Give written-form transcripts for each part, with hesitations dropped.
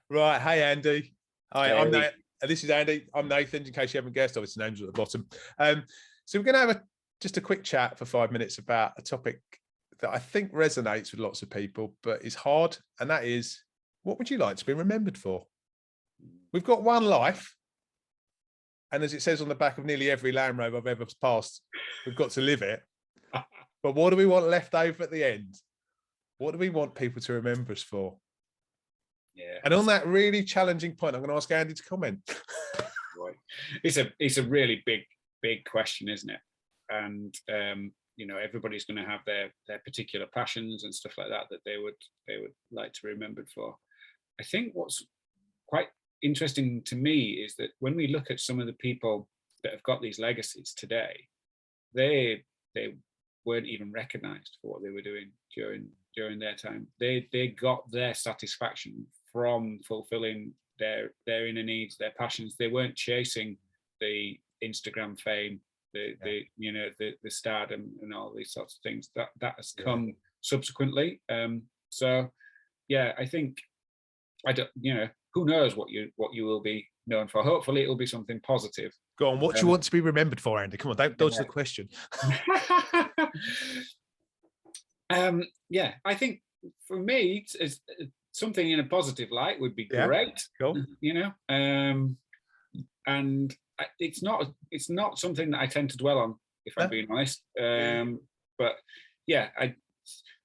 Right. Hey, Andy. Hi, I'm Hey. Nate. This is Andy. I'm Nathan, in case you haven't guessed. Obviously, names are at the bottom. So we're going to have just a quick chat for 5 minutes about a topic that I think resonates with lots of people, but is hard. And that is, what would you like to be remembered for? We've got one life. And as it says on the back of nearly every Land Rover I've ever passed, we've got to live it. But what do we want left over at the end? What do we want people to remember us for? Yeah. And on that really challenging point, I'm going to ask Andy to comment. Right. It's a really big question, isn't it? And everybody's going to have their particular passions and stuff like that they would like to be remembered for. I think what's quite interesting to me is that when we look at some of the people that have got these legacies today, they weren't even recognized for what they were doing during their time. They got their satisfaction from fulfilling their inner needs, their passions. They weren't chasing the Instagram fame, the stardom and all these sorts of things. That has come subsequently. So yeah, I think who knows what you will be known for. Hopefully it'll be something positive. Go on, what do you want to be remembered for, Andy? Come on, don't dodge the question. I think for me, it's something in a positive light would be great. Cool. And it's not something that I tend to dwell on, if I'm being honest. But yeah,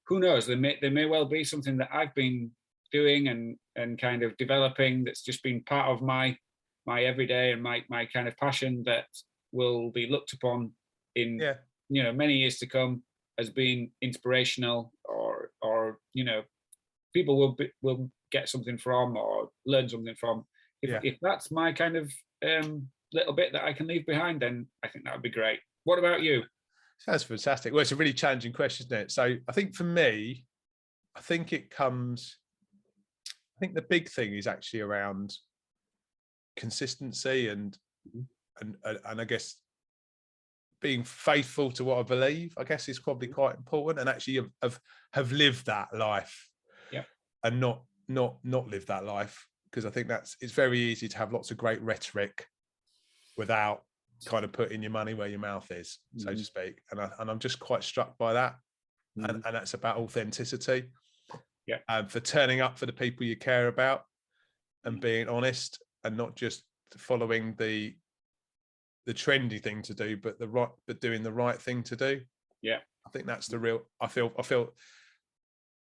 who knows? There may well be something that I've been doing and kind of developing that's just been part of my everyday and my kind of passion that will be looked upon in many years to come as being inspirational, or people will get something from or learn something from. If that's my kind of little bit that I can leave behind, then I think that would be great. What about you? Sounds fantastic. Well, it's a really challenging question, isn't it? So I think for me, I think the big thing is actually around consistency and I guess being faithful to what I believe, I guess, is probably quite important, and actually have lived that life and not live that life, because I think it's very easy to have lots of great rhetoric without kind of putting your money where your mouth is, so to speak. And I'm just quite struck by that. And that's about authenticity. For turning up for the people you care about and being honest and not just following the trendy thing to do, but doing the right thing to do. I think that's the real. I feel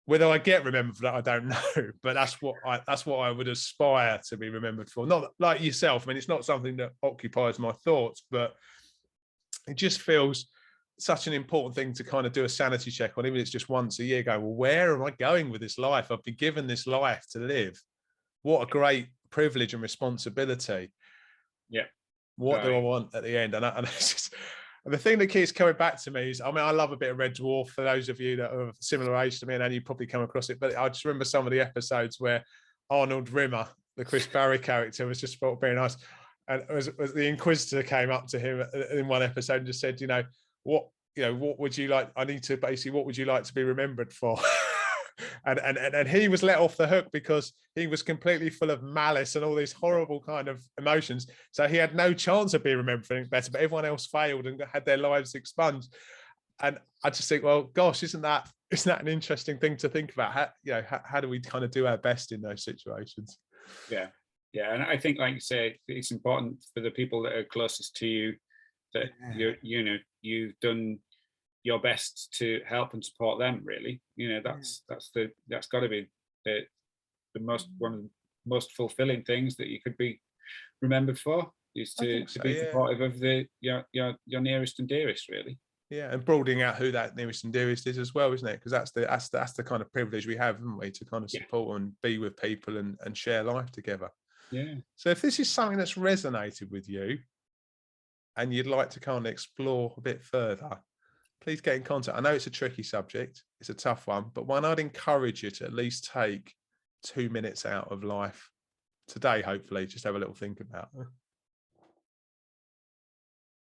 whether I get remembered for that, I don't know, but that's what I would aspire to be remembered for. Not like yourself. I mean, it's not something that occupies my thoughts, but it just feels such an important thing to kind of do a sanity check on, even if it's just once a year. Go, well, where am I going with this life? I've been given this life to live. What a great privilege and responsibility. What do I want at the end? And it's just, the thing that keeps coming back to me is, I mean, I love a bit of Red Dwarf. For those of you that are of similar age to me, and you probably come across it, but I just remember some of the episodes where Arnold Rimmer, the Chris Barry character, was just very nice. And as the Inquisitor came up to him in one episode and just said, what would you like? What would you like to be remembered for? and he was let off the hook because he was completely full of malice and all these horrible kind of emotions. So he had no chance of being remembered for anything better, but everyone else failed and had their lives expunged. And I just think, well, gosh, isn't that an interesting thing to think about? How do we kind of do our best in those situations? Yeah. And I think, like you say, it's important for the people that are closest to you that you've done your best to help and support them. Really, that's got to be one of the most fulfilling things that you could be remembered for, is to be supportive of your nearest and dearest, really. Yeah, and broadening out who that nearest and dearest is as well, isn't it? Because that's the kind of privilege we have, haven't we, to kind of support and be with people and share life together. Yeah. So if this is something that's resonated with you and you'd like to kind of explore a bit further, please get in contact. I know it's a tricky subject, it's a tough one, but one I'd encourage you to at least take 2 minutes out of life today, hopefully, just have a little think about it.